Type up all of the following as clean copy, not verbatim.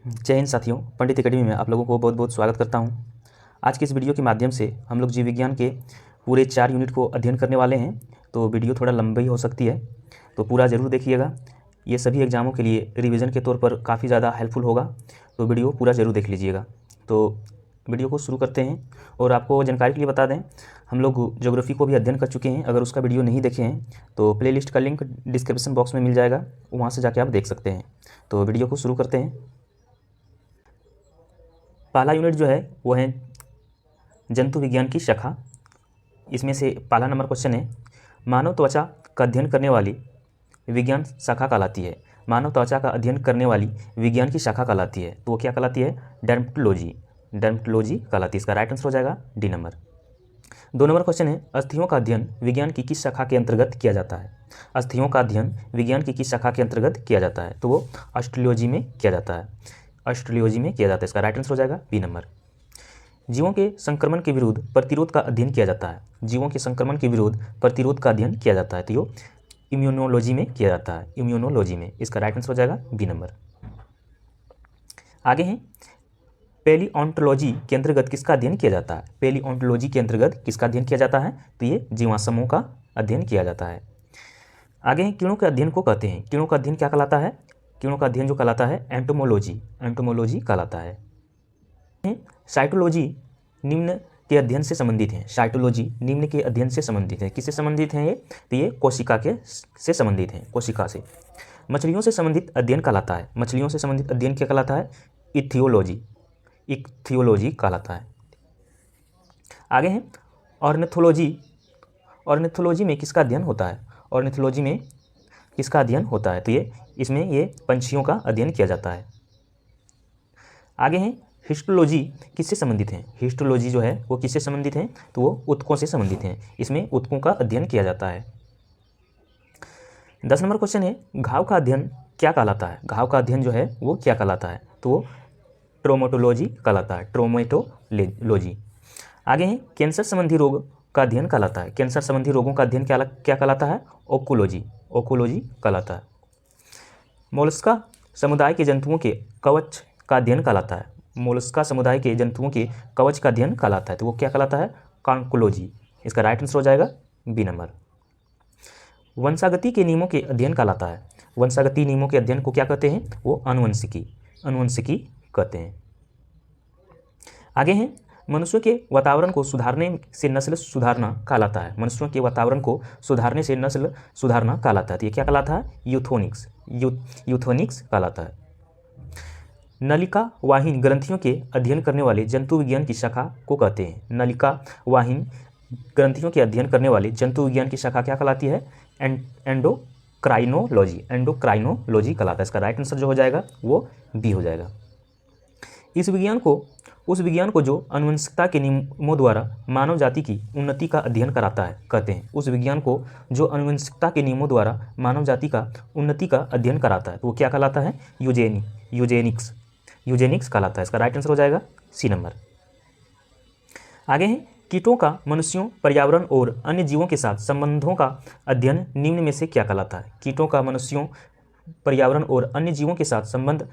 जय हिंद साथियों, पंडित एकेडमी में आप लोगों को बहुत बहुत स्वागत करता हूं। आज के इस वीडियो के माध्यम से हम लोग जीव विज्ञान के पूरे 4 यूनिट को अध्ययन करने वाले हैं। तो वीडियो थोड़ा लंबी हो सकती है, तो पूरा ज़रूर देखिएगा। ये सभी एग्ज़ामों के लिए रिवीजन के तौर पर काफ़ी ज़्यादा हेल्पफुल होगा, तो वीडियो पूरा ज़रूर देख लीजिएगा। तो वीडियो को शुरू करते हैं। और आपको जानकारी के लिए बता दें, हम लोग ज्योग्राफी को भी अध्ययन कर चुके हैं। अगर उसका वीडियो नहीं देखे हैं तो प्लेलिस्ट का लिंक डिस्क्रिप्शन बॉक्स में मिल जाएगा, वहाँ से जाके आप देख सकते हैं। तो वीडियो को शुरू करते हैं। पहला यूनिट जो है वो है जंतु विज्ञान की शाखा। इसमें से पहला नंबर क्वेश्चन है, मानव त्वचा का अध्ययन करने वाली विज्ञान शाखा कहलाती है। मानव त्वचा का अध्ययन करने वाली विज्ञान की शाखा कहलाती है, तो वो क्या कहलाती है? डर्मेटोलॉजी। डर्मेटोलॉजी कहलाती है। इसका राइट आंसर हो जाएगा डी नंबर। 2 नंबर क्वेश्चन है, अस्थियों का अध्ययन विज्ञान की किस शाखा के अंतर्गत किया जाता है? अस्थियों का अध्ययन विज्ञान की किस शाखा के अंतर्गत किया जाता है? तो वो ऑस्ट्रोलॉजी में किया जाता है। ऑस्ट्रोलॉजी में किया जाता है। इसका राइट आंसर हो जाएगा बी नंबर। जीवों के संक्रमण के विरुद्ध प्रतिरोध का अध्ययन किया जाता है। जीवों के संक्रमण के विरुद्ध प्रतिरोध का अध्ययन किया जाता है, तो ये इम्यूनोलॉजी में किया जाता है। इम्यूनोलॉजी में। इसका राइट आंसर हो जाएगा बी नंबर। आगे हैं, पैलियोंटोलॉजी के अंतर्गत किसका अध्ययन किया जाता है? पैलियोंटोलॉजी के अंतर्गत किसका अध्ययन किया जाता है? तो ये जीवाश्मों का अध्ययन किया जाता है। आगे हैं, कीड़ों के अध्ययन को कहते हैं। कीड़ों का अध्ययन क्या कहलाता है? कीड़ों का अध्ययन जो कहलाता है एंटोमोलॉजी। एंटोमोलॉजी कहलाता है। साइटोलॉजी निम्न के अध्ययन से संबंधित है। साइटोलॉजी निम्न के अध्ययन से संबंधित है। किससे संबंधित है ये? तो ये कोशिका के से संबंधित है। कोशिका से। मछलियों से संबंधित अध्ययन कहलाता है। मछलियों से संबंधित अध्ययन क्या कहलाता है? इथियोलॉजी। इथियोलॉजी कहलाता है। आगे हैं, ऑर्निथोलॉजी। ऑर्निथोलॉजी में किसका अध्ययन होता है? ऑर्निथोलॉजी में किसका अध्ययन होता है? तो ये इसमें ये पंछियों का अध्ययन किया जाता है। आगे हैं, हिस्टोलॉजी किससे संबंधित है? हिस्टोलॉजी जो है वो किससे संबंधित है? तो वो ऊतकों से संबंधित है। इसमें ऊतकों का अध्ययन किया जाता है। 10 नंबर क्वेश्चन है, घाव का अध्ययन क्या कहलाता है? घाव का अध्ययन जो है वो क्या कहलाता है? तो वो ट्रोमेटोलॉजी कहलाता है। ट्रोमेटोलॉजी। आगे हैं, कैंसर संबंधी रोग का अध्ययन कहलाता है। कैंसर संबंधी रोगों का अध्ययन क्या कहलाता है? ओंकोलॉजी। ओंकोलॉजी कहलाता है। मोलस्का समुदाय के जंतुओं के कवच का अध्ययन कहलाता है। मोलस्का समुदाय के जंतुओं के कवच का अध्ययन कहलाता है, तो वो क्या कहलाता है? कॉन्कोलॉजी। इसका राइट आंसर हो जाएगा बी नंबर। वंशागति के नियमों के अध्ययन कहलाता है। वंशागति नियमों के अध्ययन को क्या कहते हैं? वो अनुवंशिकी। अनुवंशिकी कहते हैं। आगे हैं, मनुष्यों के वातावरण को सुधारने से नस्ल सुधारना कहलाता है। मनुष्यों के वातावरण को सुधारने से नस्ल सुधारना कहलाता है, तो ये क्या कहलाता है? यूथोनिक्स। यूथोनिक्स कहलाता है। नलिका वाहिन ग्रंथियों के अध्ययन करने वाले जंतु विज्ञान की शाखा को कहते हैं। नलिका वाहिन ग्रंथियों के अध्ययन करने वाले जंतु विज्ञान की शाखा क्या कहलाती है? एंडोक्राइनोलॉजी। एंडोक्राइनोलॉजी कहलाता है। इसका राइट आंसर जो हो जाएगा वो बी हो जाएगा। उस विज्ञान को जो आनुवंशिकता के नियमों द्वारा मानव जाति की उन्नति का अध्ययन कराता है कहते हैं। उस विज्ञान को जो आनुवंशिकता के नियमों द्वारा मानव जाति का उन्नति का अध्ययन कराता है, तो वो क्या कहलाता है? यूजेनिक्स। यूजेनिक्स कहलाता है। इसका राइट आंसर हो जाएगा सी नंबर। आगे हैं, कीटों का मनुष्यों, पर्यावरण और अन्य जीवों के साथ संबंधों का अध्ययन निम्न में से क्या कहलाता है? कीटों का मनुष्यों, पर्यावरण और अन्य जीवों के साथ संबंध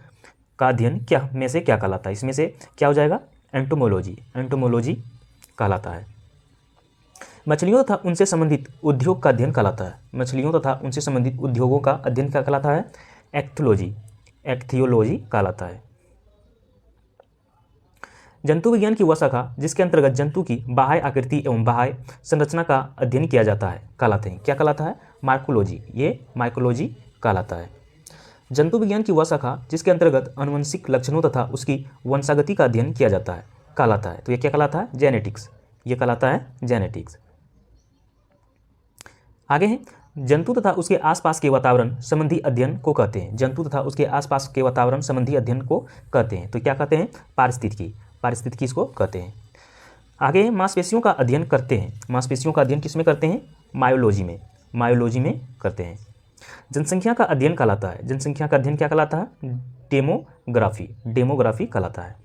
का अध्ययन क्या में से क्या कहलाता है? इसमें से क्या हो जाएगा? एंटोमोलॉजी। एंटोमोलॉजी कहलाता है। मछलियों तथा उनसे संबंधित उद्योग का अध्ययन कहलाता है। मछलियों तथा उनसे संबंधित उद्योगों का अध्ययन क्या कहलाता है? एक्थियोलॉजी। एक्थियोलॉजी कहलाता है। जंतु विज्ञान की वह शाखा जिसके अंतर्गत जंतु की बाह्य आकृति एवं बाह्य संरचना का अध्ययन किया जाता है कहलाते हैं। क्या कहलाता है? मार्कोलॉजी। ये माइकोलॉजी कहलाता है। जंतु विज्ञान की वह शाखा जिसके अंतर्गत आनुवंशिक लक्षणों तथा उसकी वंशागति का अध्ययन किया जाता है कहलाता है, तो ये क्या कहलाता है? जेनेटिक्स। ये कहलाता है जेनेटिक्स। आगे हैं, जंतु तथा उसके आसपास के वातावरण संबंधी अध्ययन को कहते हैं। जंतु तथा उसके आसपास के वातावरण संबंधी अध्ययन को कहते हैं, तो क्या कहते हैं? पारिस्थितिकी। पारिस्थितिकी इसको कहते हैं। आगे मांसपेशियों का अध्ययन करते हैं। मांसपेशियों का अध्ययन किस में करते हैं? मायोलॉजी में। मायोलॉजी में करते हैं। जनसंख्या का अध्ययन कहलाता है। जनसंख्या का अध्ययन क्या कहलाता है? डेमोग्राफी। डेमोग्राफी कहलाता है।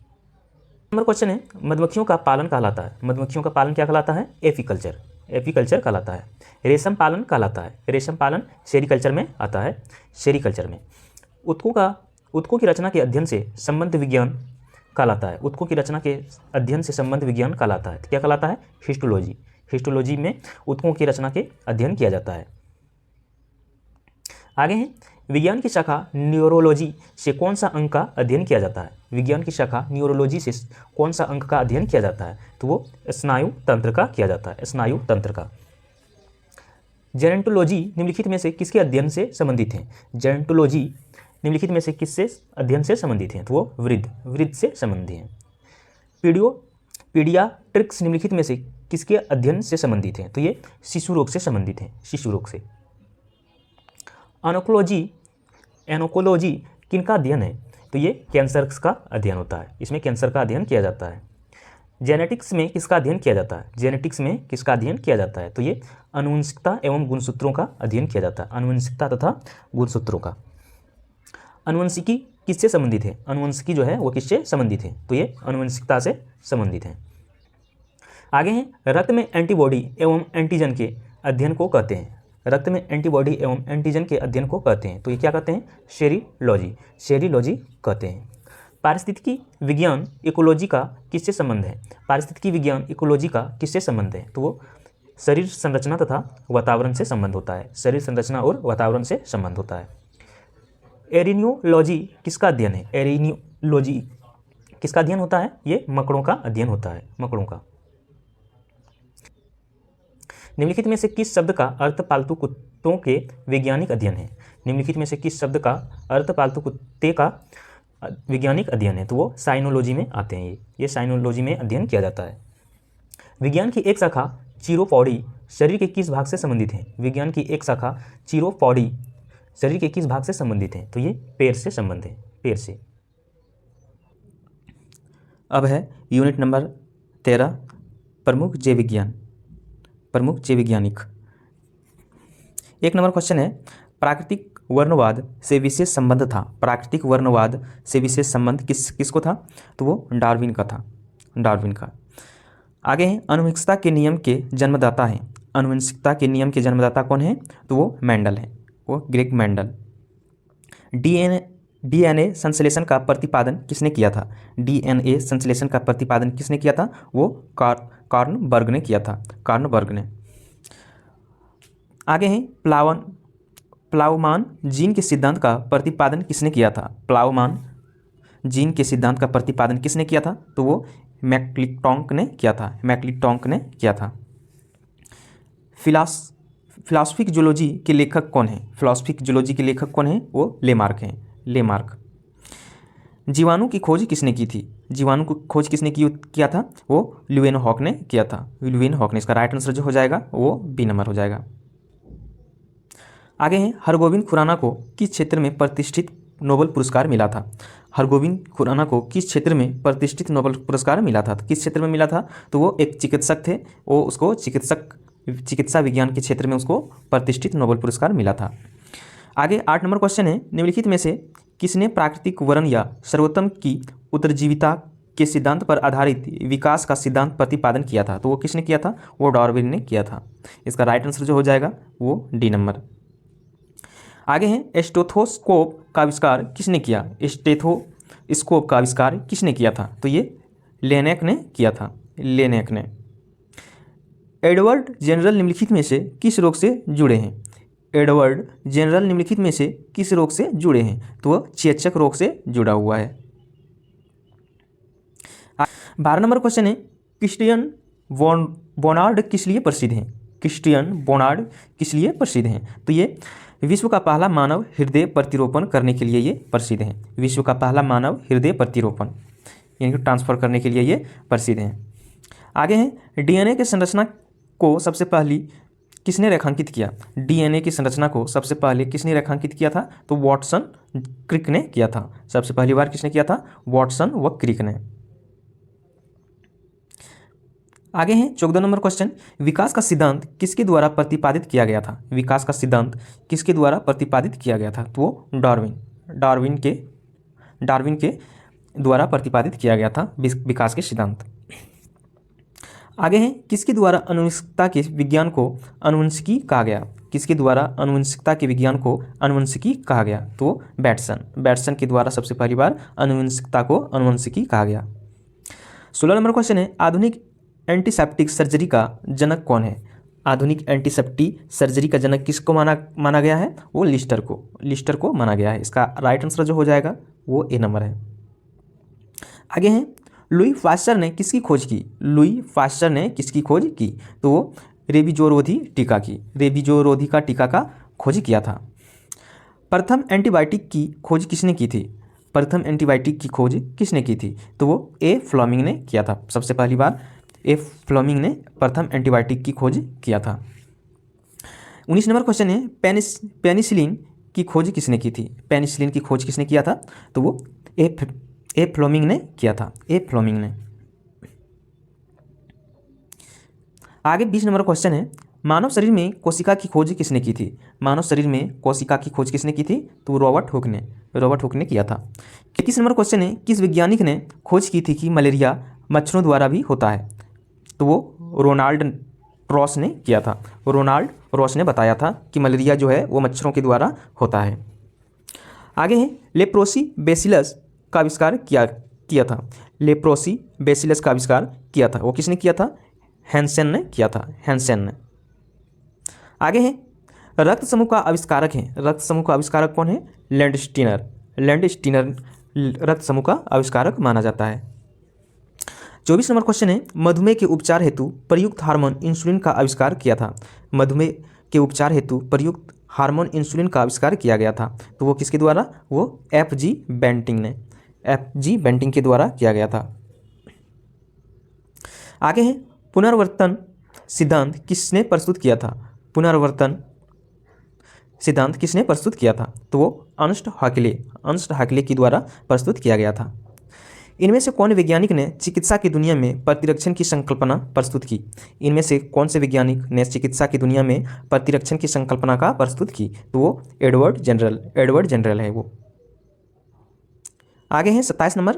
नंबर क्वेश्चन है, मधुमक्खियों का पालन कहलाता है। मधुमक्खियों का पालन क्या कहलाता है? एपीकल्चर। एपीकल्चर कहलाता है। रेशम पालन कहलाता है। रेशम पालन सेरीकल्चर में आता है। सेरीकल्चर में। ऊतकों का ऊतकों की रचना के अध्ययन से संबंध विज्ञान कहलाता है। ऊतकों की रचना के अध्ययन से संबंध विज्ञान कहलाता है। क्या कहलाता है? हिस्टोलॉजी। हिस्टोलॉजी में ऊतकों की रचना के अध्ययन किया जाता है। आगे हैं, विज्ञान की शाखा न्यूरोलॉजी से कौन सा अंग का अध्ययन किया जाता है? विज्ञान की शाखा न्यूरोलॉजी से कौन सा अंग का अध्ययन किया जाता है? तो वो स्नायु तंत्र का किया जाता है, स्नायु तंत्र का। जेनेंटोलॉजी निम्नलिखित में से किसके अध्ययन से संबंधित है? जेनेंटोलॉजी निम्नलिखित में से किससे अध्ययन से संबंधित हैं? तो वो वृद्ध से संबंधित हैं। पीडियाट्रिक्स निम्नलिखित में से किसके अध्ययन से संबंधित हैं? तो ये शिशु रोग से संबंधित हैं, शिशु रोग से। एनोकोलॉजी किनका अध्ययन है? तो ये कैंसर का अध्ययन होता है, इसमें कैंसर का अध्ययन किया जाता है। जेनेटिक्स में किसका अध्ययन किया जाता है? जेनेटिक्स में किसका अध्ययन किया जाता है? तो ये आनुवंशिकता एवं गुणसूत्रों का अध्ययन किया जाता है, आनुवंशिकता तथा गुणसूत्रों का। आनुवंशिकी किससे संबंधित है? आनुवंशिकी जो है वो किससे संबंधित है? तो ये आनुवंशिकता से संबंधित है। आगे हैं, रक्त में एंटीबॉडी एवं एंटीजन के अध्ययन को कहते हैं। रक्त में एंटीबॉडी एवं एंटीजन के अध्ययन को कहते हैं, तो ये क्या कहते हैं? सेरिलॉजी, सेरिलॉजी कहते हैं। पारिस्थितिकी विज्ञान इकोलॉजी का किससे संबंध है? पारिस्थितिकी विज्ञान इकोलॉजी का किससे संबंध है? तो वो शरीर संरचना तथा वातावरण से संबंध होता है, शरीर संरचना और वातावरण से संबंध होता है। एरिनियोलॉजी किसका अध्ययन है? एरिनियोलॉजी किसका अध्ययन होता है? ये मकड़ों का अध्ययन होता है, मकड़ों का। निम्नलिखित में से किस शब्द का अर्थ पालतू कुत्तों के वैज्ञानिक अध्ययन है? निम्नलिखित में से किस शब्द का अर्थ पालतू कुत्ते का वैज्ञानिक अध्ययन है? तो वो साइनोलॉजी में आते हैं, ये साइनोलॉजी में अध्ययन किया जाता है। विज्ञान की एक शाखा चिरोपॉडी शरीर के किस भाग से संबंधित है? विज्ञान की एक शाखा चिरोपॉडी शरीर के किस भाग से संबंधित है? तो ये पैर से संबंध है, पैर से। अब है यूनिट नंबर 13, प्रमुख जैव विज्ञान, प्रमुख जैव वैज्ञानिक। 1 नंबर क्वेश्चन है, प्राकृतिक वर्णवाद से विशेष संबंध था। प्राकृतिक वर्णवाद से विशेष संबंध किसको था? तो वो डार्विन का था, डार्विन का। आगे हैं, आनुवंशिकता के नियम के जन्मदाता हैं। आनुवंशिकता के नियम के जन्मदाता कौन है? तो वो मेंडल है, वो ग्रेग मेंडल। डीएनए संश्लेषण का प्रतिपादन किसने किया था? डीएनए संश्लेषण का प्रतिपादन किसने किया था? वो कार्नबर्ग ने किया था, कार्नबर्ग ने। आगे हैं, प्लावमान जीन के सिद्धांत का प्रतिपादन किसने किया था? प्लावमान जीन के सिद्धांत का प्रतिपादन किसने किया था? तो वो मैक्लिंटॉक ने किया था, मैक्लिंटॉक ने किया था। फिलॉसफिक जूलॉजी के लेखक कौन है? फिलॉसफिक जूलॉजी के लेखक कौन है? वो लेमार्क हैं, लेमार्क। जीवाणु की खोज किसने की थी? जीवाणु की खोज किसने किया था? वो ल्यूवेनहॉक ने किया था, ल्यूवेनहॉक ने। इसका राइट आंसर जो हो जाएगा वो बी नंबर हो जाएगा। आगे हैं, हरगोविंद खुराना को किस क्षेत्र में प्रतिष्ठित नोबेल पुरस्कार मिला था? हरगोविंद खुराना को किस क्षेत्र में प्रतिष्ठित नोबेल पुरस्कार मिला था? तो किस क्षेत्र में मिला था? तो वो एक चिकित्सक थे, वो उसको चिकित्सा विज्ञान के क्षेत्र में उसको प्रतिष्ठित नोबेल पुरस्कार मिला था। आगे 8 नंबर क्वेश्चन है, निम्नलिखित में से किसने प्राकृतिक वर्ण या सर्वोत्तम की उत्तरजीविता के सिद्धांत पर आधारित विकास का सिद्धांत प्रतिपादन किया था? तो वो किसने किया था? वो डार्विन ने किया था। इसका राइट आंसर जो हो जाएगा वो डी नंबर। आगे हैं, स्टेथोस्कोप का आविष्कार किसने किया? स्टेथोस्कोप का आविष्कार किसने किया था? तो ये लेनेक ने किया था, लेनेक ने। एडवर्ड जेनरल निम्नलिखित में से किस रोग से जुड़े हैं? एडवर्ड जेनरल निम्नलिखित में से किस रोग से जुड़े हैं? तो वह चेचक रोग से जुड़ा हुआ है। 12 नंबर क्वेश्चन है, क्रिस्टियन बोनार्ड किस लिए प्रसिद्ध हैं? क्रिस्टियन बोनार्ड किस लिए प्रसिद्ध हैं? तो ये विश्व का पहला मानव हृदय प्रतिरोपण करने के लिए ये प्रसिद्ध हैं। विश्व का पहला मानव हृदय प्रतिरोपण यानी कि ट्रांसफर करने के लिए ये प्रसिद्ध हैं। आगे हैं, डीएनए की संरचना को सबसे पहली किसने रेखांकित किया? डीएनए की संरचना को सबसे पहले किसने रेखांकित किया था? तो वॉटसन क्रिक ने किया था। सबसे पहली बार किसने किया था? वॉटसन व क्रिक ने। आगे हैं, 14 नंबर क्वेश्चन, विकास का सिद्धांत किसके द्वारा प्रतिपादित किया गया था? विकास का सिद्धांत किसके द्वारा प्रतिपादित किया गया था? तो वो डार्विन के द्वारा प्रतिपादित किया गया था विकास के सिद्धांत। आगे हैं, किसके द्वारा आनुवंशिकता के विज्ञान को आनुवंशिकी कहा गया? किसके द्वारा आनुवंशिकता के विज्ञान को आनुवंशिकी कहा गया? तो बैटसन के द्वारा सबसे पहली बार आनुवंशिकता को आनुवंशिकी कहा गया। 16 नंबर क्वेश्चन है, आधुनिक एंटीसेप्टिक सर्जरी का जनक कौन है? आधुनिक एंटीसेप्टिक सर्जरी का जनक किसको माना गया है? वो लिस्टर को माना गया है। इसका राइट आंसर जो हो जाएगा वो ए नंबर है। आगे हैं, लुई पास्चर ने किसकी खोज की? लुई पास्चर ने किसकी खोज की? तो वो रेबीजोरोधी का टीका का खोज किया था। प्रथम एंटीबायोटिक की खोज किसने की थी? प्रथम एंटीबायोटिक की खोज किसने की थी? तो वो ए फ्लेमिंग ने किया था। सबसे पहली बार ए फ्लेमिंग ने प्रथम एंटीबायोटिक की खोज किया था। 19 नंबर क्वेश्चन है, पेनिसिलिन की खोज किसने की थी? पेनिसिलिन की खोज किसने किया था? तो वो ए फ्लेमिंग ने किया था। ए फ्लेमिंग ने। आगे 20 नंबर क्वेश्चन है, मानव शरीर में कोशिका की खोज किसने की थी? मानव शरीर में कोशिका की खोज किसने की थी? तो रॉबर्ट हुक ने किया था। 21 नंबर क्वेश्चन है, किस वैज्ञानिक ने खोज की थी कि मलेरिया मच्छरों द्वारा भी होता है? तो वो रोनाल्ड रॉस ने किया था। रोनाल्ड रॉस ने बताया था कि मलेरिया जो है वो मच्छरों के द्वारा होता है। आगे है, लेप्रोसी बेसिलस का आविष्कार किया था। लेप्रोसी बेसिलस का आविष्कार किया था, वो किसने किया था? हैंसेन ने किया था। हैंसेन ने। आगे है, रक्त समूह का आविष्कारक है। रक्त समूह का आविष्कारक कौन है? लैंडस्टीनर रक्त समूह का आविष्कारक माना जाता है। 24 नंबर क्वेश्चन है, मधुमेह के उपचार हेतु प्रयुक्त हार्मोन इंसुलिन का आविष्कार किया था। मधुमेह के उपचार हेतु प्रयुक्त हार्मोन इंसुलिन का आविष्कार किया गया था। तो वो किसके द्वारा? वो एफ.जी. बेंटिंग के द्वारा किया गया था। आगे है, पुनर्वर्तन सिद्धांत किसने प्रस्तुत किया था? पुनर्वर्तन सिद्धांत किसने प्रस्तुत किया था? तो वो अर्नस्ट हाक्ले के द्वारा प्रस्तुत किया गया था। इनमें से कौन वैज्ञानिक ने चिकित्सा की दुनिया में प्रतिरक्षण की संकल्पना प्रस्तुत की? इनमें से कौन से वैज्ञानिक ने चिकित्सा की दुनिया में प्रतिरक्षण की संकल्पना का प्रस्तुत की? तो वो एडवर्ड जनरल है वो। आगे है 27 नंबर,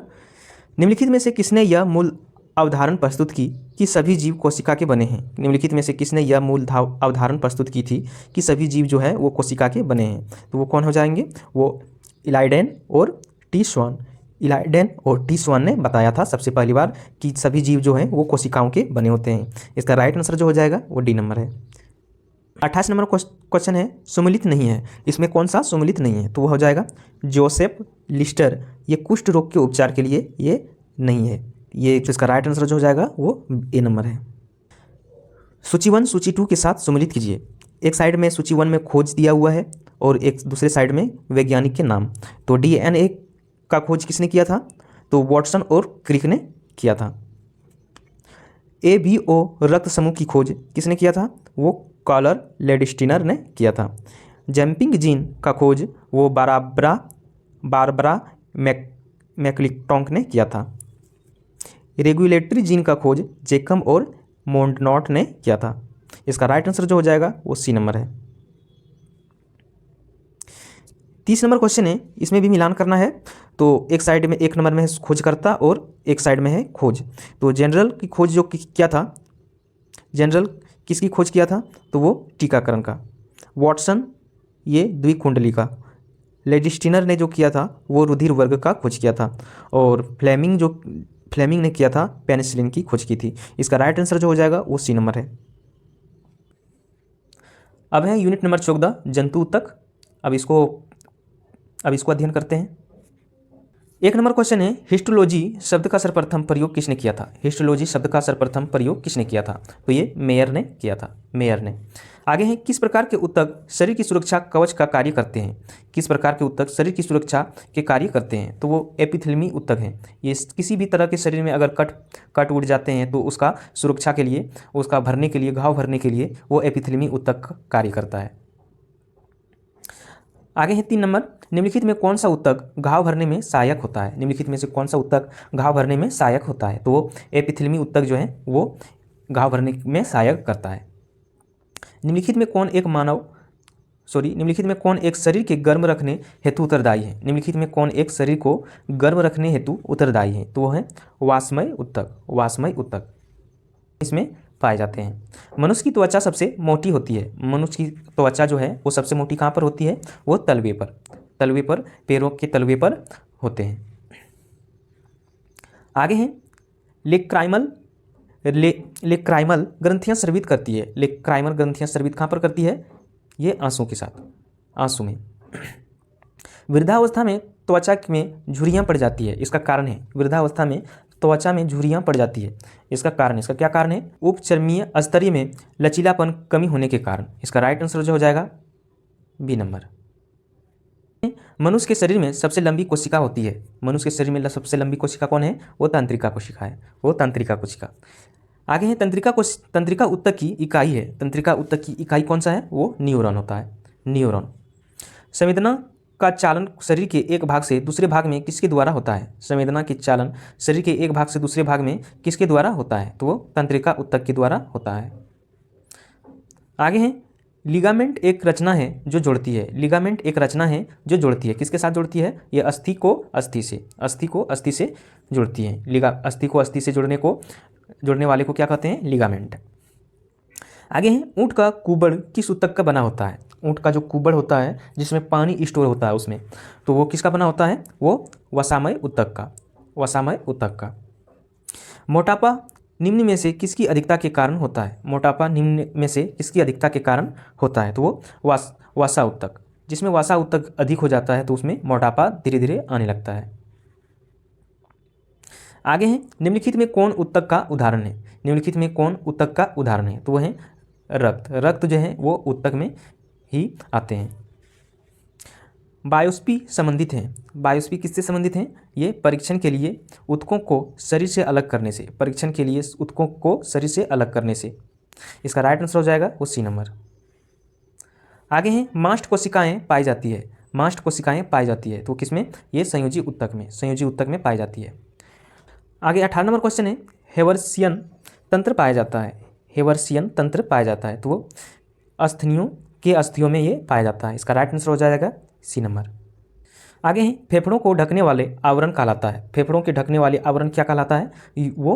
निम्नलिखित में से किसने यह मूल अवधारणा प्रस्तुत की कि सभी जीव कोशिका के बने हैं? निम्नलिखित में से किसने यह मूल अवधारणा प्रस्तुत की थी कि सभी जीव जो है वो कोशिका के बने हैं? तो वो कौन हो जाएंगे? वो इलाइडेन और टी स्वान ने बताया था सबसे पहली बार कि सभी जीव जो हैं वो कोशिकाओं के बने होते हैं। इसका राइट आंसर जो हो जाएगा वो डी नंबर है। 28 नंबर क्वेश्चन है, सुमेलित नहीं है, इसमें कौन सा सुमेलित नहीं है? तो वो हो जाएगा जोसेफ लिस्टर। ये कुष्ठ रोग के उपचार के लिए ये नहीं है। ये जो इसका राइट आंसर जो हो जाएगा वो ए नंबर है। सूची 1 सूची 2 के साथ सुमेलित कीजिए। एक साइड में सूची 1 में खोज दिया हुआ है और एक दूसरे साइड में वैज्ञानिक के नाम। तो DNA का खोज किसने किया था? तो वॉटसन और क्रिक ने किया था। ABO रक्त समूह की खोज किसने किया था? वो कॉलर लैंडस्टीनर ने किया था। जंपिंग जीन का खोज वो बारबरा मैकलिंटॉक ने किया था। रेगुलेटरी जीन का खोज जेकब और मोंडनॉट ने किया था। इसका राइट आंसर जो हो जाएगा वो सी नंबर है। 30 नंबर क्वेश्चन है, इसमें भी मिलान करना है। तो एक साइड में एक नंबर में है खोजकर्ता और एक साइड में है खोज। तो जनरल की खोज जो क्या था? जनरल किसकी खोज किया था? तो वो टीकाकरण का। वॉटसन ये द्विकुंडली का। लैंडस्टीनर ने जो किया था वो रुधिर वर्ग का खोज किया था। और फ्लेमिंग ने किया था पेनिसिलिन की खोज की थी। इसका राइट आंसर जो हो जाएगा वो सी नंबर है। अब है यूनिट नंबर 14 जंतु तक। अब इसको अध्ययन करते हैं। 1 नंबर क्वेश्चन है, हिस्टोलॉजी शब्द का सर्वप्रथम प्रयोग किसने किया था? हिस्टोलॉजी शब्द का सर्वप्रथम प्रयोग किसने किया था? तो ये मेयर ने किया था। आगे हैं, किस प्रकार के ऊतक शरीर की सुरक्षा कवच का कार्य करते हैं? किस प्रकार के ऊतक शरीर की सुरक्षा के कार्य करते हैं? तो वो एपिथेलियमी ऊतक हैं। ये किसी भी तरह के शरीर में अगर कट उड़ जाते हैं तो उसका सुरक्षा के लिए, उसका भरने के लिए, घाव भरने के लिए वो एपिथेलियमी ऊतक कार्य करता है। आगे है 3 नंबर, निम्नलिखित में कौन सा ऊतक घाव भरने में सहायक होता है? निम्नलिखित में से कौन सा ऊतक घाव भरने में सहायक होता है? तो वो एपिथेलियमी ऊतक जो है वो घाव भरने में सहायक करता है। निम्नलिखित में कौन एक शरीर के गर्म रखने हेतु उत्तरदायी है? निम्नलिखित में कौन एक शरीर को गर्म रखने हेतु उत्तरदायी है? तो वो है वाष्मय ऊतक। इसमें पाए जाते हैं। मनुष्य की त्वचा सबसे मोटी होती है। मनुष्य की त्वचा जो है वो सबसे मोटी कहाँ पर होती है? वो तलवे पर, पैरों के तलवे पर होते हैं। आगे हैं लेक्राइमल ग्रंथियां स्रावित करती है। लेक्राइमल ग्रंथियां स्रावित कहाँ पर करती है? ये आंसू के साथ, आंसू में। वृद्धावस्था में त्वचा में झुर्रियाँ पड़ जाती है। इसका कारण है, वृद्धावस्था में त्वचा में झुर्रियाँ पड़ जाती है। इसका कारण, इसका क्या कारण है? उपचर्मीय स्तरीय में लचीलापन कमी होने के कारण। इसका राइट आंसर जो हो जाएगा बी नंबर। मनुष्य के शरीर में सबसे लंबी कोशिका होती है। मनुष्य के शरीर में सबसे लंबी कोशिका कौन है? वो तंत्रिका कोशिका है, वो तंत्रिका कोशिका। आगे है तंत्रिका ऊतक की इकाई है। तंत्रिका ऊतक की इकाई कौन सा है? वो न्यूरॉन होता है, न्यूरॉन। संवेदना का चालन शरीर के एक भाग से दूसरे भाग में किसके द्वारा होता है? संवेदना के चालन शरीर के एक भाग से दूसरे भाग में किसके द्वारा होता है? तो वो तंत्रिका ऊतक के द्वारा होता है। आगे है लिगामेंट एक रचना है जो जोड़ती है। लिगामेंट एक रचना है जो जोड़ती है। किसके साथ जोड़ती है? ये अस्थि को अस्थि से जोड़ती है। अस्थि को अस्थि से जोड़ने वाले को क्या कहते हैं? लिगामेंट। आगे है ऊँट का कुबड़ किस ऊतक का बना होता है? ऊँट का जो कुबड़ होता है जिसमें पानी स्टोर होता है उसमें, तो वो किसका बना होता है? वो वसामय ऊतक का। मोटापा निम्न में से किसकी अधिकता के कारण होता है? मोटापा निम्न में से किसकी अधिकता के कारण होता है? तो वो वसा ऊतक। जिसमें वसा ऊतक अधिक हो जाता है तो उसमें मोटापा धीरे धीरे आने लगता है। आगे है निम्नलिखित में कौन ऊतक का उदाहरण है? निम्नलिखित में कौन ऊतक का उदाहरण है? तो वह है रक्त जो है वो ऊतक में ही आते हैं। बायोप्सी संबंधित हैं। बायोप्सी किससे संबंधित हैं? ये परीक्षण के लिए ऊतकों को शरीर से अलग करने से। इसका राइट आंसर हो जाएगा वो सी नंबर। आगे हैं मास्ट कोशिकाएं पाई जाती है। तो किसमें? ये संयोजी ऊतक में पाई जाती है। आगे 18 नंबर क्वेश्चन है हेवर्सियन तंत्र पाया जाता है। तो वो अस्थियों में ये पाया जाता है। इसका राइट आंसर हो जाएगा सी नंबर। आगे हैं फेफड़ों को ढकने वाले आवरण कहलाता है। फेफड़ों के ढकने वाले आवरण क्या कहलाता है? वो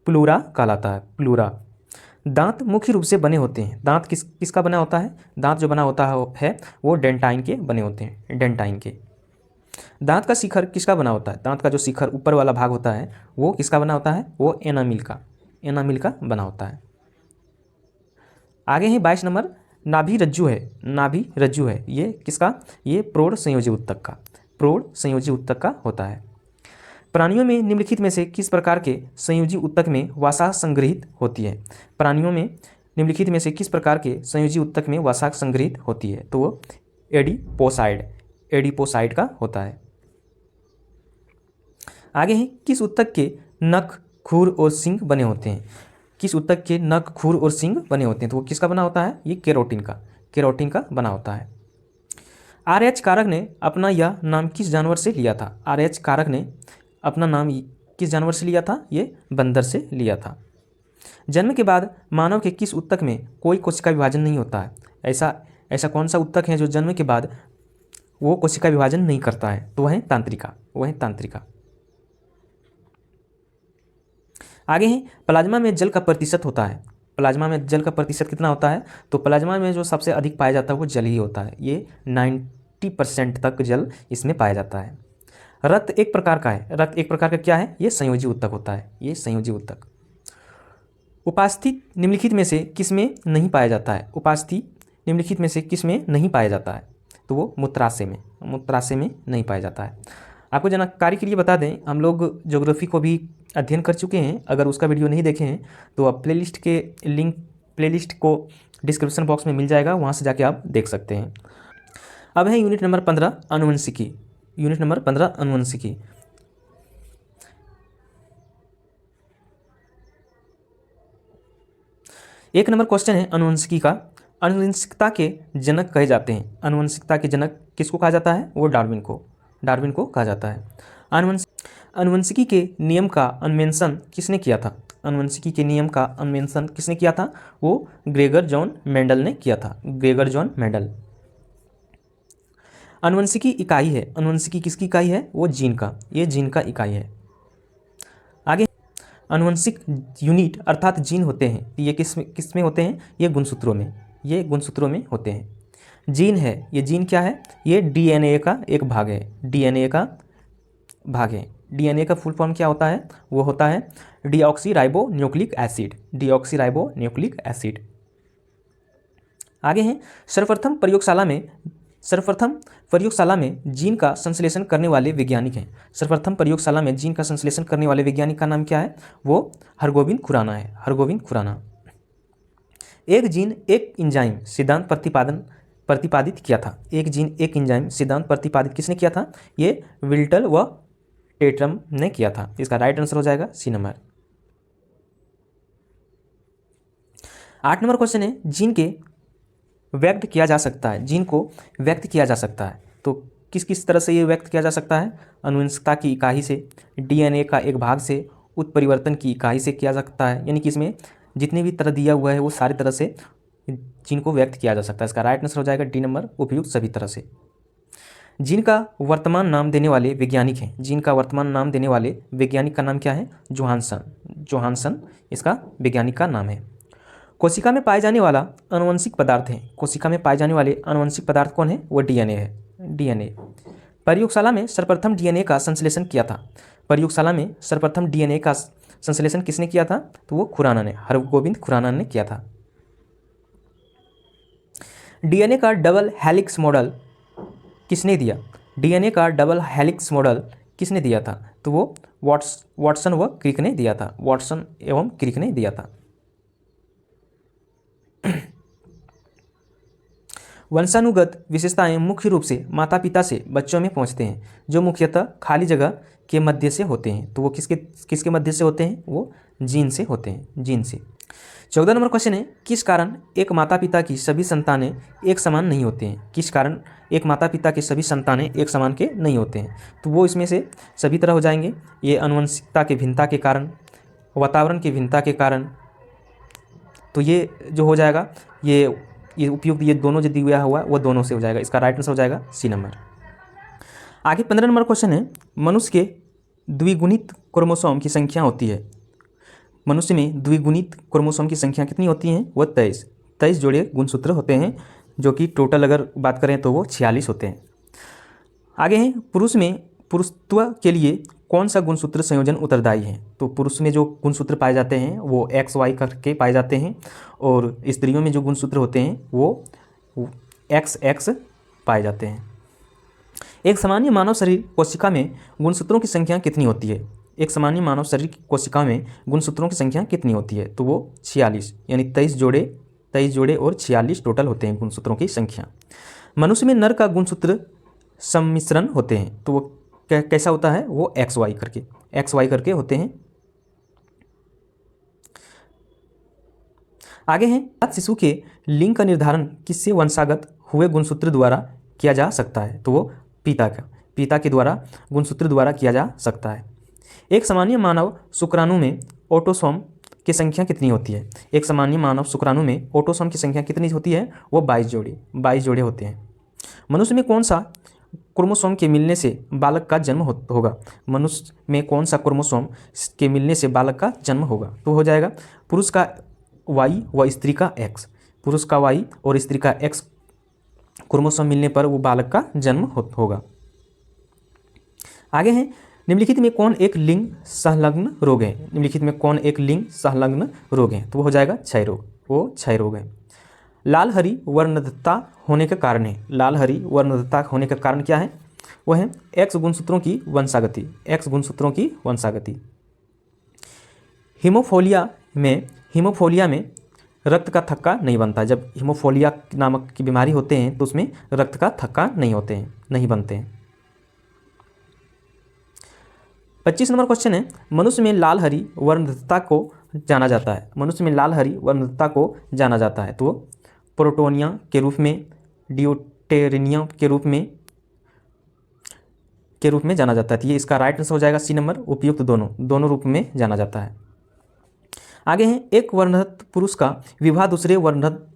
प्लूरा कहलाता है, प्लूरा। दांत मुख्य रूप से बने होते हैं। दांत किसका बना होता है? दांत जो बना होता है वो डेंटाइन के बने होते हैं, डेंटाइन के। दांत का शिखर किसका बना होता है? दांत का जो शिखर ऊपर वाला भाग होता है वो किसका बना होता है? वो एनामिल का बना होता है। आगे है 22 नंबर नाभि रज्जु है। ये किसका? ये प्रौढ़ संयोजी ऊतक का होता है। प्राणियों में निम्नलिखित में से किस प्रकार के संयोजी ऊतक में वसा संग्रहित होती है? प्राणियों में निम्नलिखित में से किस प्रकार के संयोजी ऊतक में वसा संग्रहित होती है? तो वो एडिपोसाइड का होता है। आगे है किस ऊतक के नख, खुर और सींग बने होते हैं? तो वो किसका बना होता है? ये केरोटिन का बना होता है। RH कारक ने अपना यह नाम किस जानवर से लिया था? RH कारक ने अपना नाम किस जानवर से लिया था? ये बंदर से लिया था। जन्म के बाद मानव के किस ऊतक में कोई कोशिका विभाजन नहीं होता है? ऐसा कौन सा ऊतक है जो जन्म के बाद वो कोशिका विभाजन नहीं करता है? तो वह है तांत्रिका। आगे है प्लाज्मा में जल का प्रतिशत होता है। प्लाज्मा में जल का प्रतिशत कितना होता है? तो प्लाज्मा में जो सबसे अधिक पाया जाता है वो जल ही होता है। ये 90% तक जल इसमें पाया जाता है। रक्त एक प्रकार का क्या है? ये संयोजी ऊतक होता है, ये संयोजी ऊतक। उपास्थि निम्नलिखित में से किसमें नहीं पाया जाता है? तो वो मूत्राशय में नहीं पाया जाता है। आपको जानकारी के लिए बता दें, हम लोग ज्योग्राफी को भी अध्ययन कर चुके हैं। अगर उसका वीडियो नहीं देखे हैं तो आप प्लेलिस्ट को डिस्क्रिप्शन बॉक्स में मिल जाएगा, वहाँ से जाके आप देख सकते हैं। अब है यूनिट नंबर 15 आनुवंशिकी। एक नंबर क्वेश्चन है आनुवंशिकी का। आनुवंशिकता के जनक कहे जाते हैं। आनुवंशिकता के जनक किसको कहा जाता है? वो डार्विन को कहा जाता है। आनुवंशिकी के नियम का अन्वेषण किसने किया था? वो ग्रेगर जॉन मेंडल ने किया था, आनुवंशिकी इकाई है। आनुवंशिकी किसकी इकाई है? वो जीन का, ये जीन का इकाई है। आगे आनुवंशिक यूनिट अर्थात जीन होते हैं, ये किस में होते हैं? ये गुणसूत्रों में, ये गुणसूत्रों में होते हैं। जीन है, ये जीन क्या है? ये डीएनए का एक भाग है, डीएनए का भाग है। डीएनए का फुल फॉर्म क्या होता है? वो होता है deoxy nucleic acid, deoxy nucleic acid. आगे हैं सर्वप्रथम प्रयोगशाला में जीन का संश्लेषण करने वाले वैज्ञानिक हैं। सर्वप्रथम प्रयोगशाला में जीन का संश्लेषण करने वाले वैज्ञानिक का नाम क्या है? वो हरगोविंद खुराना है, हरगोविंद खुराना। एक जीन एक एंजाइम सिद्धांत प्रतिपादित किया था। एक जीन एक एंजाइम सिद्धांत प्रतिपादित किसने किया था? ये विल्टल व टेट्रम ने किया था। इसका राइट आंसर हो जाएगा सी नंबर। 8 नंबर क्वेश्चन है, जीन के व्यक्त किया जा सकता है, जीन को व्यक्त किया जा सकता है तो किस किस तरह से ये व्यक्त किया जा सकता है? आनुवंशिकता की इकाई से, डीएनए का एक भाग से, उत्परिवर्तन की इकाई से किया जा सकता है। यानी कि इसमें जितने भी तरह दिया हुआ है वो सारी तरह से जीन को व्यक्त किया जा सकता है। इसका राइट आंसर हो जाएगा डी नंबर, उपयुक्त सभी तरह से। जीन का वर्तमान नाम देने वाले वैज्ञानिक हैं। जीन का वर्तमान नाम देने वाले वैज्ञानिक का नाम क्या है? जोहानसन इसका वैज्ञानिक का नाम है। कोशिका में पाए जाने वाला आनुवंशिक पदार्थ है। कोशिका में पाए जाने वाले आनुवंशिक पदार्थ कौन है? वो डीएनए है, डीएनए। प्रयोगशाला में सर्वप्रथम डीएनए का संश्लेषण किया था। प्रयोगशाला में सर्वप्रथम डीएनए का संश्लेषण किसने किया था? तो वो खुराना ने, हरगोविंद खुराना ने किया था। डीएनए का डबल हेलिक्स मॉडल किसने दिया? डीएनए का डबल हेलिक्स मॉडल किसने दिया था? तो वो वाटसन व क्रिक ने दिया था, वाटसन एवं क्रिक ने दिया था। वंशानुगत विशेषताएं मुख्य रूप से माता पिता से बच्चों में पहुंचते हैं, जो मुख्यतः खाली जगह के मध्य से होते हैं। तो वो किसके मध्य से होते हैं? वो जीन से होते हैं, जीन से। 14 नंबर क्वेश्चन है, किस कारण एक माता पिता की सभी संतानें एक समान नहीं होते हैं? किस कारण एक माता पिता के सभी संतानें एक समान के नहीं होते हैं? तो वो इसमें से सभी तरह हो जाएंगे। ये आनुवंशिकता की भिन्नता के कारण, वातावरण की भिन्नता के कारण। तो ये जो हो जाएगा, ये उपयुक्त, ये दोनों जो दिया हुआ वो दोनों से हो जाएगा। इसका राइट आंसर हो जाएगा सी नंबर। आगे 15 नंबर क्वेश्चन है, मनुष्य के द्विगुणित क्रोमोसोम की संख्या होती है। मनुष्य में द्विगुणित क्रोमोसोम की संख्या कितनी होती है? वो 23 जोड़े गुणसूत्र होते हैं, जो कि टोटल अगर बात करें तो वो 46 होते हैं। आगे हैं, पुरुष में पुरुषत्व के लिए कौन सा गुणसूत्र संयोजन उत्तरदायी है? तो पुरुष में जो गुणसूत्र पाए जाते हैं वो XY करके पाए जाते हैं, और स्त्रियों में जो गुणसूत्र होते हैं वो XX पाए जाते हैं। एक सामान्य मानव शरीर कोशिका में गुणसूत्रों की संख्या कितनी होती है? एक सामान्य मानव शरीर की कोशिका में गुणसूत्रों की संख्या कितनी होती है? तो वो 46, यानी 23 जोड़े और 46 टोटल होते हैं गुणसूत्रों की संख्या। मनुष्य में नर का गुणसूत्र सम्मिश्रण होते हैं, तो वो कैसा होता है? वो XY करके होते हैं। आगे हैं, शिशु के लिंग का निर्धारण किससे वंशागत हुए गुणसूत्र द्वारा किया जा सकता है? तो वो पिता के द्वारा गुणसूत्र द्वारा किया जा सकता है। एक सामान्य मानव शुक्राणु में ऑटोसोम की संख्या कितनी होती है? एक सामान्य मानव शुक्राणु में ऑटोसोम की संख्या कितनी होती है? वो 22 जोड़े होते हैं। मनुष्य में कौन सा क्रोमोसोम के मिलने से बालक का जन्म होगा? मनुष्य में कौन सा क्रोमोसोम के मिलने से बालक का जन्म होगा? तो हो जाएगा पुरुष का Y व स्त्री का X। पुरुष का Y और स्त्री का X क्रोमोसोम मिलने पर वो बालक का जन्म होगा। आगे हैं, निम्नलिखित में कौन एक लिंग संलग्न रोग है? निम्नलिखित में कौन एक लिंग संलग्न रोग है? तो वो हो जाएगा क्षय रोग, वो क्षय रोग है। लाल हरी वर्णद्रता होने का कारण है। लाल हरी वर्णद्रता होने का कारण क्या है? वह है X गुणसूत्रों की वंशागति, X गुणसूत्रों की वंशागति। हीमोफोलिया में रक्त का थक्का नहीं बनता। जब हीमोफोलिया नामक की बीमारी होते हैं तो उसमें रक्त का थक्का नहीं बनते हैं। 25 नंबर क्वेश्चन है, मनुष्य में लाल हरी वर्णद्रता को जाना जाता है। मनुष्य में लाल हरी वर्णद्रता को जाना जाता है तो प्रोटोनिया के रूप में, ड्यूटेरिनिया के रूप में जाना जाता है। तो ये इसका राइट आंसर हो जाएगा सी नंबर, उपयुक्त दोनों रूप में जाना जाता है। आगे हैं, एक वर्णरत पुरुष का विवाह दूसरे वर्णरत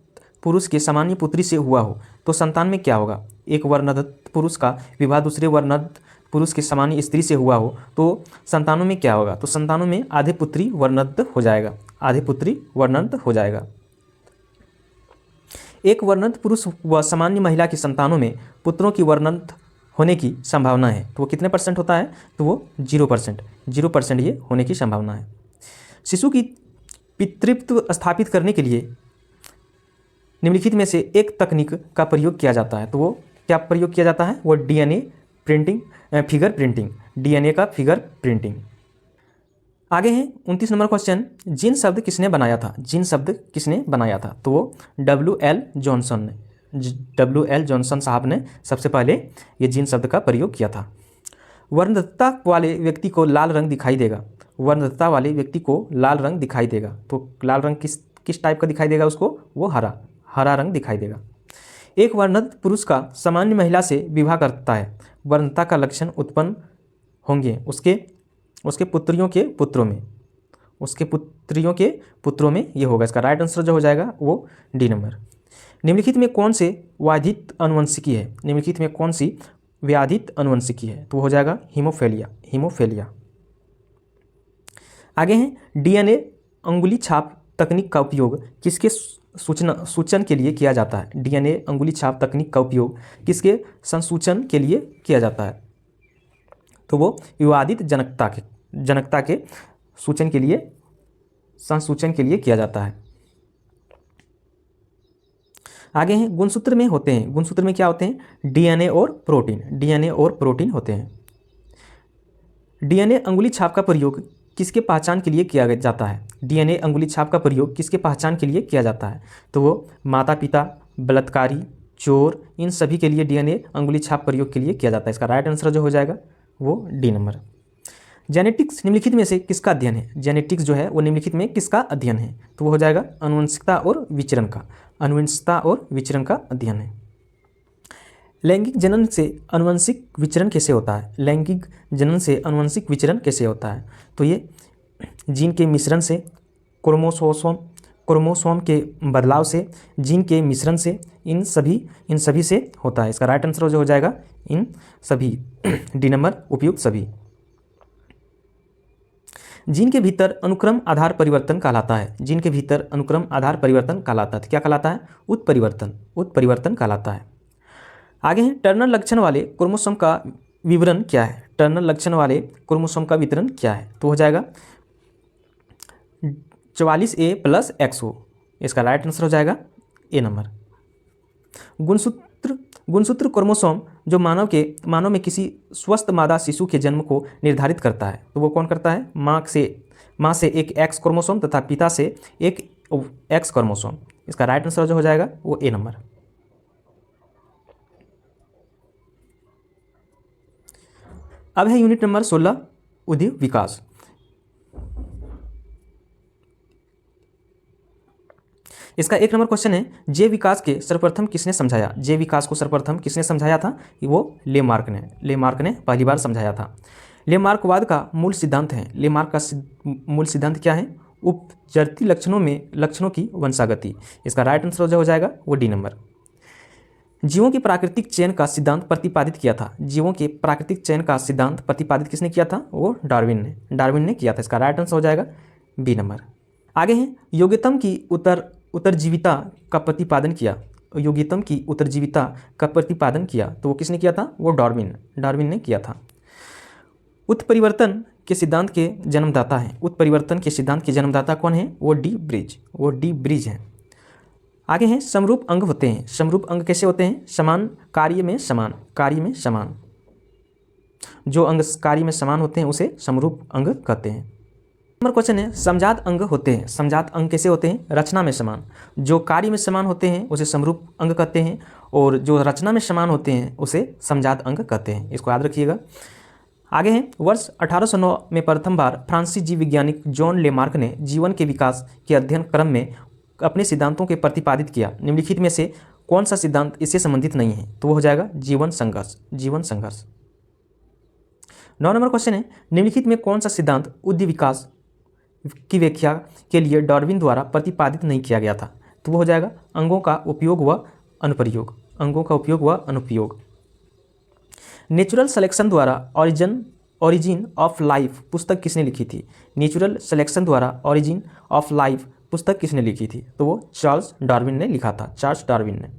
पुरुष के सामान्य पुत्री से हुआ हो तो संतान में क्या होगा? एक वर्णरत पुरुष का विवाह दूसरे वर्णरत पुरुष के सामान्य स्त्री से हुआ हो तो संतानों में क्या होगा, तो संतानों में आधे पुत्री वर्णद्ध हो जाएगा, आधे पुत्री वर्णद्ध हो जाएगा। एक वर्णद्ध पुरुष व सामान्य महिला की संतानों में पुत्रों की वर्णद्ध होने की संभावना है, तो वो कितने परसेंट होता है, तो वो 0%, 0% ये होने की संभावना है। शिशु की पितृत्व स्थापित करने के लिए निम्नलिखित में से एक तकनीक का प्रयोग किया जाता है, तो वो क्या प्रयोग किया जाता है, वो DNA printing, figure printing, DNA का फिगर प्रिंटिंग। आगे है 29 नंबर क्वेश्चन, जीन शब्द किसने बनाया था, जीन शब्द किसने बनाया था, तो वो W.L. जॉनसन ने, W.L. जॉनसन साहब ने सबसे पहले ये जीन शब्द का प्रयोग किया था। वर्णद्धता वाले व्यक्ति को लाल रंग दिखाई देगा, वर्णद्धता वाले व्यक्ति को लाल रंग दिखाई देगा, तो लाल रंग किस टाइप का दिखाई देगा उसको, वो हरा रंग दिखाई देगा। एक वर्णद्ध पुरुष का सामान्य महिला से विवाह करता है, वर्णद्धता का लक्षण उत्पन्न होंगे उसके पुत्रियों के पुत्रों में, उसके पुत्रियों के पुत्रों में ये होगा। इसका राइट आंसर जो हो जाएगा वो डी नंबर। निम्नलिखित में कौन से व्याधित अनुवंशिकी है, निम्नलिखित में कौन सी व्याधित अनुवंशिकी है, तो हो जाएगा हीमोफेलिया। आगे हैं डीएनए अंगुली छाप तकनीक का उपयोग किसके सूचन के लिए किया जाता है, डीएनए अंगुली छाप तकनीक का उपयोग किसके संसूचन के लिए किया जाता है, तो वो विवादित जनकता के सूचन के लिए, संसूचन के लिए किया जाता है। आगे हैं गुणसूत्र में होते हैं, गुणसूत्र में क्या होते हैं, डीएनए और प्रोटीन होते हैं। डीएनए अंगुली छाप का प्रयोग किसके पहचान के लिए किया जाता है, डीएनए अंगुली छाप का प्रयोग किसके पहचान के लिए किया जाता है, तो वो माता पिता, बलात्कारी, चोर, इन सभी के लिए डीएनए अंगुली छाप प्रयोग के लिए किया जाता है। इसका राइट आंसर जो हो जाएगा वो डी नंबर। जेनेटिक्स निम्नलिखित में से किसका अध्ययन है, जेनेटिक्स जो है वो निम्नलिखित में किसका अध्ययन है, तो वो हो जाएगा आनुवंशिकता और विचरण का अध्ययन है। लैंगिक जनन से आनुवंशिक विचरण कैसे होता है, लैंगिक जनन से आनुवंशिक विचरण कैसे होता है, तो ये जीन के मिश्रण से, क्रोमोसोम के बदलाव से, जीन के मिश्रण से, इन सभी से होता है। इसका राइट आंसर जो हो जाएगा इन सभी, डी नंबर उपयुक्त सभी। जीन के भीतर अनुक्रम आधार परिवर्तन कहलाता है, जीन के भीतर अनुक्रम आधार परिवर्तन कहलाता है, तो क्या कहलाता है, उत्परिवर्तन कहलाता है। आगे हैं टर्नर लक्षण वाले क्रोमोसोम का विवरण क्या है, टर्नर लक्षण वाले क्रोमोसोम का वितरण क्या है, तो हो जाएगा 44A + XO। इसका राइट आंसर हो जाएगा ए नंबर। गुणसूत्र क्रोमोसोम जो मानव में किसी स्वस्थ मादा शिशु के जन्म को निर्धारित करता है, तो वो कौन करता है, माँ से एक X क्रोमोसोम तथा पिता से एक X क्रोमोसोम। इसका राइट आंसर जो हो जाएगा वो ए नंबर। अब है यूनिट नंबर 16 उद्योग विकास। इसका 1 नंबर क्वेश्चन है, जैव विकास के सर्वप्रथम किसने समझाया, जैव विकास को सर्वप्रथम किसने समझाया था, वो लेमार्क ने पहली बार समझाया था। लेमार्कवाद का मूल सिद्धांत है, लेमार्क का मूल सिद्धांत क्या है, उपजर्ती लक्षणों की वंशागति। इसका राइट आंसर जो हो जाएगा वो डी नंबर। जीवों के प्राकृतिक चयन का सिद्धांत प्रतिपादित किया था, जीवों के प्राकृतिक चयन का सिद्धांत प्रतिपादित किसने किया था, वो डार्विन ने किया था। इसका राइट आंसर हो जाएगा बी नंबर। आगे हैं योग्यतम की उत्तरजीविता का प्रतिपादन किया, योग्यतम की उत्तरजीविता का प्रतिपादन किया, तो वो किसने किया था, वो डार्विन ने किया था। उत्परिवर्तन के सिद्धांत के जन्मदाता हैं, उत्परिवर्तन के सिद्धांत के जन्मदाता कौन है, वो डी ब्रिज हैं। आगे हैं समरूप अंग होते हैं, समरूप अंग कैसे होते हैं, समान कार्य में समान, जो अंग कार्य में समान होते हैं उसे समरूप अंग कहते हैं। नंबर क्वेश्चन है, समजात अंग होते हैं, समजात अंग कैसे होते हैं, रचना में समान, जो कार्य में समान होते हैं उसे समरूप अंग कहते हैं, और जो रचना में समान होते हैं उसे समजात अंग कहते हैं। इसको याद रखिएगा। आगे हैं, वर्ष 1809 में प्रथम बार फ्रांसीसी जीव वैज्ञानिक जॉन लेमार्क ने जीवन के विकास के अध्ययन क्रम में अपने सिद्धांतों के प्रतिपादित किया। निम्नलिखित में से कौन सा सिद्धांत इससे संबंधित नहीं है, तो वो हो जाएगा जीवन संघर्ष। 9 नंबर क्वेश्चन है, निम्नलिखित में कौन सा सिद्धांत उद्योग विकास की व्याख्या के लिए डार्विन द्वारा प्रतिपादित नहीं किया गया था, तो वो हो जाएगा अंगों का उपयोग व अनुप्रयोग। नेचुरल सिलेक्शन द्वारा ओरिजिन ऑफ लाइफ पुस्तक किसने लिखी थी? नेचुरल सिलेक्शन द्वारा ओरिजिन ऑफ लाइफ पुस्तक किसने लिखी थी? तो वो चार्ल्स डार्विन ने लिखा था, चार्ल्स डार्विन ने।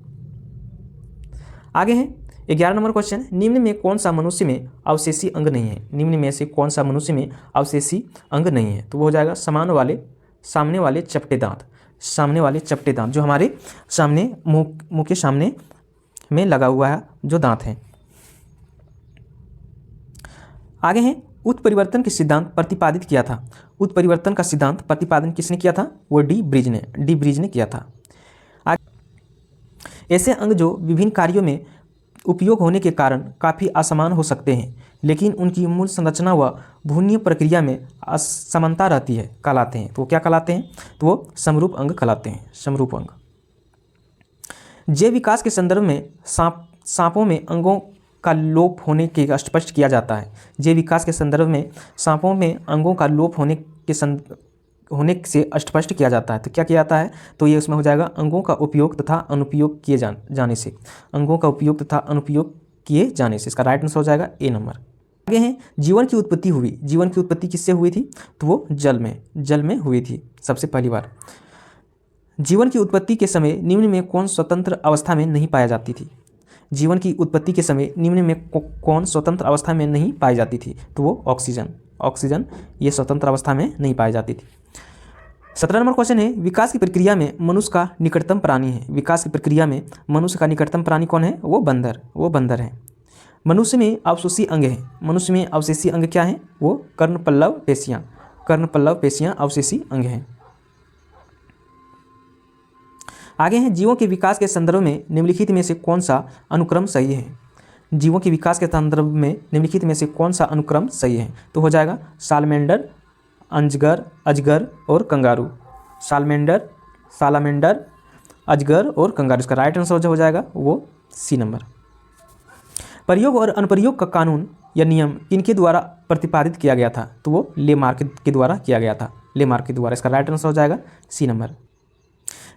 आगे है 11 नंबर क्वेश्चन, निम्न में कौन सा मनुष्य में अवशेषी अंग नहीं है? निम्न में से कौन सा मनुष्य में अवशेषी अंग नहीं है? तो वो हो जाएगा सामने वाले चपटे दांत, सामने वाले चपटे दांत जो हमारे सामने मुंह के सामने में लगा हुआ है जो दांत है। आगे है उत्परिवर्तन के सिद्धांत प्रतिपादित किया था। उत्परिवर्तन का सिद्धांत प्रतिपादन किसने किया था? वो डी ब्रिज ने किया था। ऐसे अंग जो विभिन्न कार्यों में उपयोग होने के कारण काफ़ी असमान हो सकते हैं लेकिन उनकी मूल संरचना व भून्य प्रक्रिया में असमानता रहती है, कहलाते हैं। तो वो क्या कहलाते हैं? तो वो समरूप अंग कहलाते हैं, समरूप अंग। जैव विकास के संदर्भ में सांपों में अंगों का लोप होने के स्पष्ट किया जाता है। जैव विकास के संदर्भ में सांपों में अंगों का लोप होने से स्पष्ट किया जाता है। तो क्या किया जाता है? तो ये उसमें हो जाएगा अंगों का उपयोग तथा अनुपयोग किए जाने से, अंगों का उपयोग तथा अनुपयोग किए जाने से। इसका राइट आंसर हो जाएगा ए नंबर। आगे है जीवन की उत्पत्ति हुई। जीवन की उत्पत्ति किससे हुई थी? तो वो जल में हुई थी सबसे पहली बार। जीवन की उत्पत्ति के समय निम्न में कौन स्वतंत्र अवस्था में नहीं पाया जाती थी? जीवन की उत्पत्ति के समय निम्न में कौन स्वतंत्र अवस्था में नहीं पाई जाती थी? तो वो ऑक्सीजन ये स्वतंत्र अवस्था में नहीं पाई जाती थी। 17 नंबर क्वेश्चन है, विकास की प्रक्रिया में मनुष्य का निकटतम प्राणी है। विकास की प्रक्रिया में मनुष्य का निकटतम प्राणी कौन है? वो बंदर है। मनुष्य में अवशेषी अंग है। मनुष्य में अवशेषी अंग क्या है? वो कर्णपल्लव पेशियां अवशेषी अंग हैं। आगे हैं जीवों के विकास के संदर्भ में निम्नलिखित में से कौन सा अनुक्रम सही है? जीवों के विकास के संदर्भ में निम्नलिखित में से कौन सा अनुक्रम सही है? तो हो जाएगा सालमेंडर, अजगर और कंगारू। सालामेंडर, अजगर और कंगारू। इसका राइट आंसर हो जाएगा वो सी नंबर। प्रयोग और अनुप्रयोग का कानून या नियम किनके द्वारा प्रतिपादित किया गया था? तो वो लेमार्क के द्वारा किया गया था, लेमार्क के द्वारा। इसका राइट आंसर हो जाएगा सी नंबर।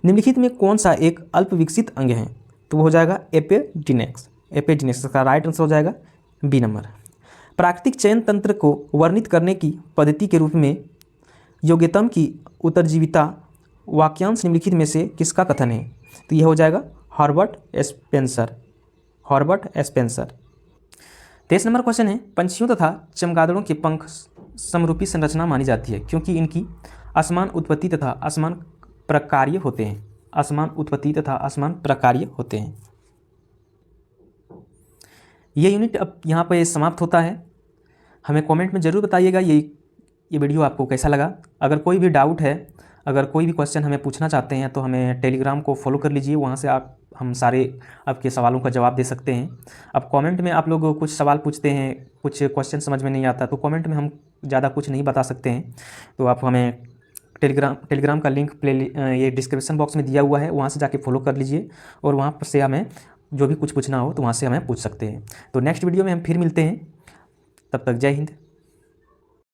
निम्नलिखित में कौन सा एक अल्प विकसित अंग है? तो वो हो जाएगा एपेडिनेक्स। इसका राइट आंसर हो जाएगा बी नंबर। प्राकृतिक चयन तंत्र को वर्णित करने की पद्धति के रूप में योग्यतम की उत्तरजीविता वाक्यांश निम्नलिखित में से किसका कथन है? तो यह हो जाएगा हॉर्बर्ट स्पेंसर। 23 नंबर क्वेश्चन है, पंछियों तथा चमगादड़ों के पंख समरूपी संरचना मानी जाती है क्योंकि इनकी असमान उत्पत्ति तथा असमान प्रकार्य होते हैं। ये यूनिट अब यहाँ पर समाप्त होता है। हमें कमेंट में ज़रूर बताइएगा ये वीडियो आपको कैसा लगा। अगर कोई भी डाउट है, अगर कोई भी क्वेश्चन हमें पूछना चाहते हैं तो हमें टेलीग्राम को फॉलो कर लीजिए, वहाँ से हम सारे आपके सवालों का जवाब दे सकते हैं। अब कमेंट में आप लोग कुछ सवाल पूछते हैं, कुछ क्वेश्चन समझ में नहीं आता, तो कमेंट में हम ज़्यादा कुछ नहीं बता सकते हैं। तो आप हमें टेलीग्राम का लिंक ये डिस्क्रिप्शन बॉक्स में दिया हुआ है, वहाँ से जाके फॉलो कर लीजिए और वहाँ पर से हमें जो भी कुछ पूछना हो तो वहाँ से हमें पूछ सकते हैं। तो नेक्स्ट वीडियो में हम फिर मिलते हैं, तब तक जय हिंद।